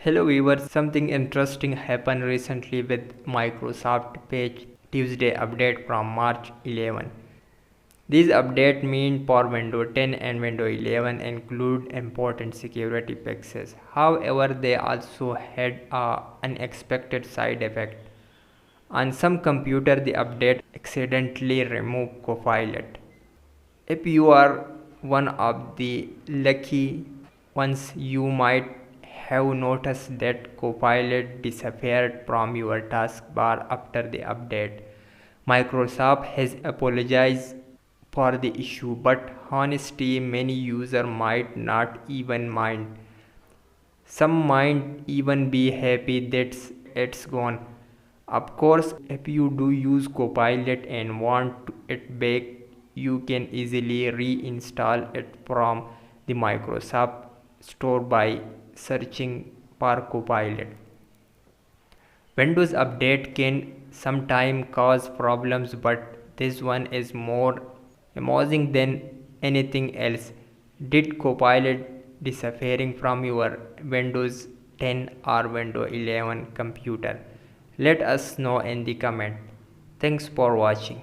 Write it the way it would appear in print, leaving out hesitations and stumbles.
Hello viewers, something interesting happened recently with Microsoft Patch Tuesday update from March 11. These updates mean for Windows 10 and Windows 11 include important security fixes. However, they also had an unexpected side effect. On some computer, the update accidentally removed Copilot. If you are one of the lucky ones, you might have noticed that Copilot disappeared from your taskbar after the update. Microsoft has apologized for the issue, but honestly, many users might not even mind. Some might even be happy that it's gone. Of course, if you do use Copilot and want it back, you can easily reinstall it from the Microsoft Store by searching for Copilot. Windows update can sometimes cause problems, but this one is more amusing than anything else. Did Copilot disappearing from your Windows 10 or Windows 11 computer? Let us know in the comment. Thanks for watching.